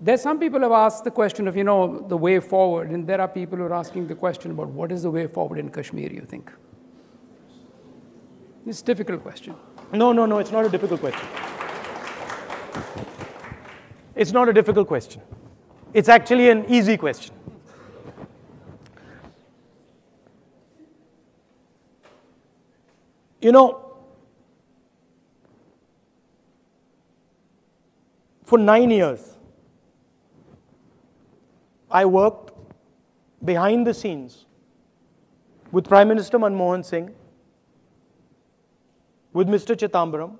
There's some people who have asked the question of, the way forward, and there are people who are asking the question about what is the way forward in Kashmir, you think? It's a difficult question. No, it's not a difficult question. It's not a difficult question. It's actually an easy question. For 9 years, I worked behind the scenes with Prime Minister Manmohan Singh, with Mr. Chidambaram,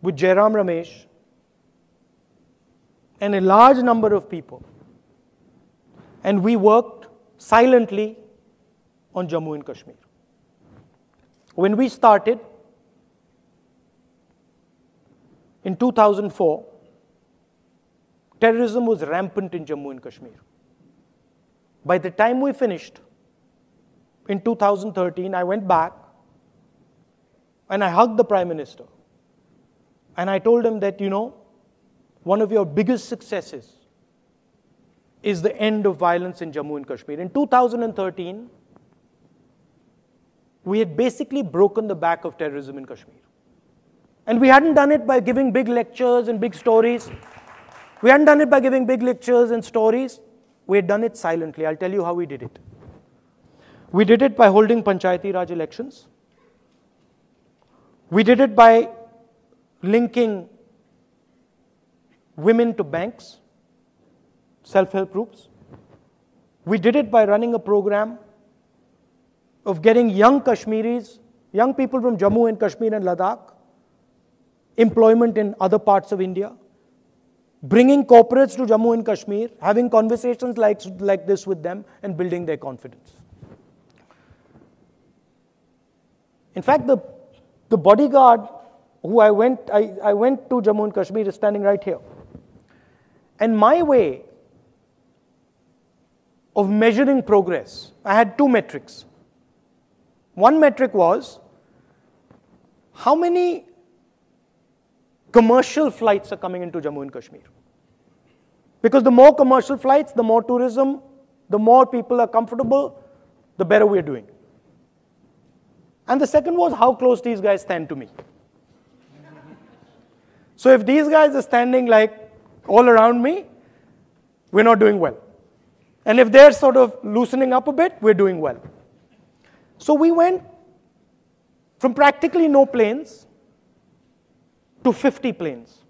with Jairam Ramesh, and a large number of people. And we worked silently on Jammu and Kashmir. When we started in 2004, terrorism was rampant in Jammu and Kashmir. By the time we finished, in 2013, I went back and I hugged the Prime Minister. And I told him that, one of your biggest successes is the end of violence in Jammu and Kashmir. In 2013, we had basically broken the back of terrorism in Kashmir. And we hadn't done it by giving big lectures and big stories. We hadn't done it by giving big lectures and stories. We had done it silently. I'll tell you how we did it. We did it by holding Panchayati Raj elections. We did it by linking women to banks, self-help groups. We did it by running a program of getting young Kashmiris, young people from Jammu and Kashmir and Ladakh, employment in other parts of India, bringing corporates to Jammu and Kashmir, having conversations like this with them, and building their confidence. In fact, the bodyguard who I went to Jammu and Kashmir is standing right here. And my way of measuring progress, I had two metrics. One metric was how many commercial flights are coming into Jammu and Kashmir. Because the more commercial flights, the more tourism, the more people are comfortable, the better we're doing. And the second was how close these guys stand to me. So if these guys are standing like all around me, we're not doing well. And if they're sort of loosening up a bit, we're doing well. So we went from practically no planes to 50 planes.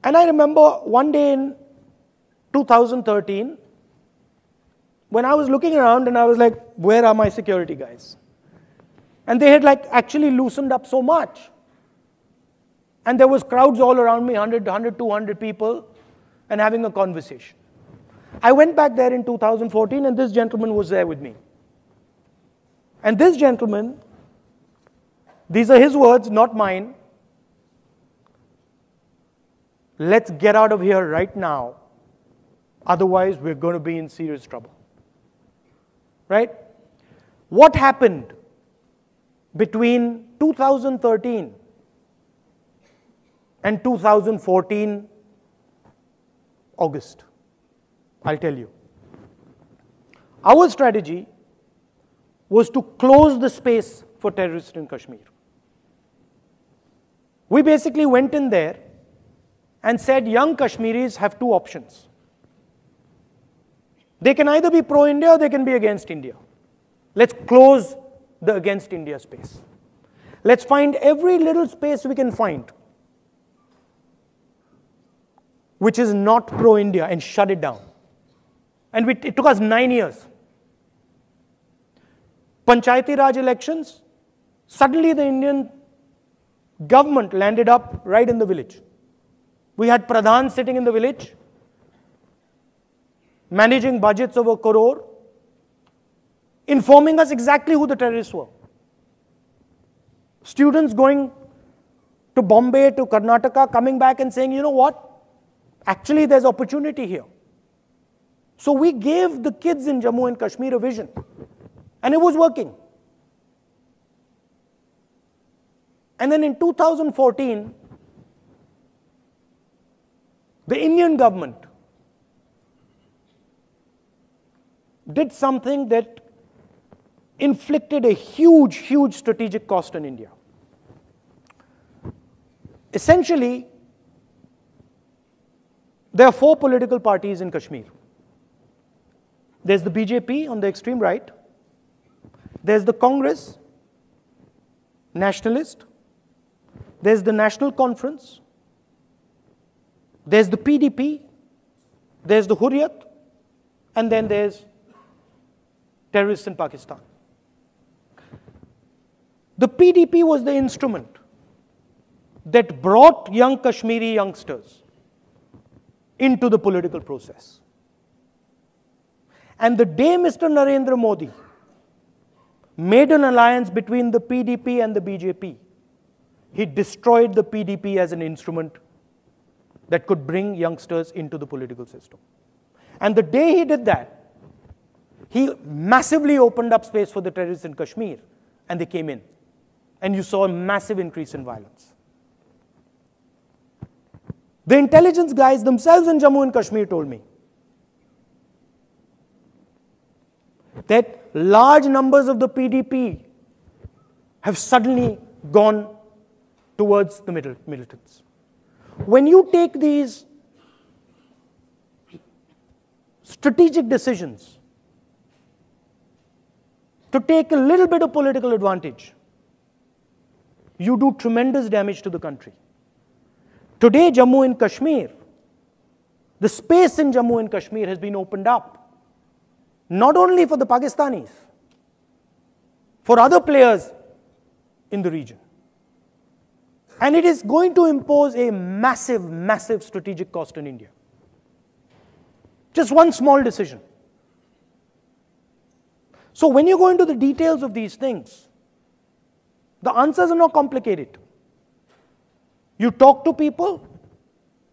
And I remember one day in 2013, when I was looking around and I was like, where are my security guys? And they had actually loosened up so much. And there was crowds all around me, 100, 200 people, and having a conversation. I went back there in 2014, and this gentleman was there with me. And this gentleman, these are his words, not mine. Let's get out of here right now. Otherwise, we're going to be in serious trouble. Right? What happened between 2013 and 2014 August? I'll tell you. Our strategy was to close the space for terrorists in Kashmir. We basically went in there and said young Kashmiris have two options. They can either be pro-India or they can be against India. Let's close the against India space. Let's find every little space we can find which is not pro-India and shut it down. And it took us 9 years. Panchayati Raj elections, suddenly the Indian government landed up right in the village. We had Pradhan sitting in the village, managing budgets of 1 crore, informing us exactly who the terrorists were. Students going to Bombay, to Karnataka, coming back and saying, you know what? Actually, there's opportunity here. So we gave the kids in Jammu and Kashmir a vision. And it was working. And then in 2014, the Indian government did something that inflicted a huge, huge strategic cost on India. Essentially, there are 4 political parties in Kashmir. There's the BJP on the extreme right. There's the Congress, nationalist. There's the National Conference. There's the PDP. There's the Hurriyat. And then there's terrorists in Pakistan. The PDP was the instrument that brought young Kashmiri youngsters into the political process. And the day Mr. Narendra Modi made an alliance between the PDP and the BJP, he destroyed the PDP as an instrument that could bring youngsters into the political system. And the day he did that, he massively opened up space for the terrorists in Kashmir, and they came in. And you saw a massive increase in violence. The intelligence guys themselves in Jammu and Kashmir told me that large numbers of the PDP have suddenly gone towards the militants. When you take these strategic decisions to take a little bit of political advantage, you do tremendous damage to the country. Today, Jammu and Kashmir, the space in Jammu and Kashmir has been opened up, not only for the Pakistanis, for other players in the region. And it is going to impose a massive, massive strategic cost on India. Just one small decision. So when you go into the details of these things, the answers are not complicated. You talk to people,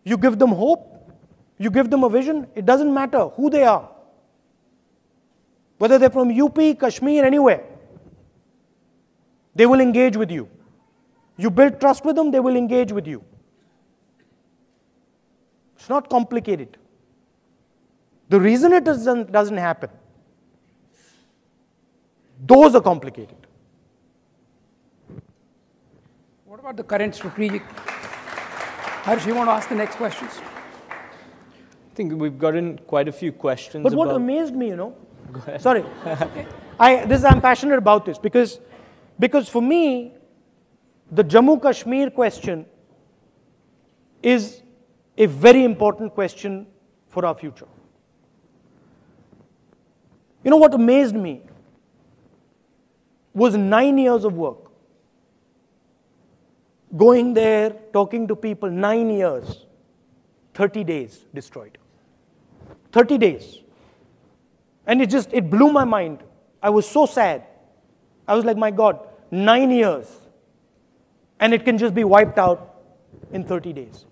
you give them hope, you give them a vision. It doesn't matter who they are. Whether they're from UP, Kashmir, anywhere. They will engage with you. You build trust with them, they will engage with you. It's not complicated. The reason it doesn't happen, those are complicated. What about the current strategic? Harsh, you want to ask the next questions? I think we've gotten quite a few questions. But what amazed me, Go ahead. Sorry. Okay. I'm passionate about this because for me, the Jammu Kashmir question is a very important question for our future. You know what amazed me was 9 years of work. Going there, talking to people, 9 years, 30 days destroyed. 30 days. And it blew my mind. I was so sad. I was like, my God, 9 years. And it can just be wiped out in 30 days.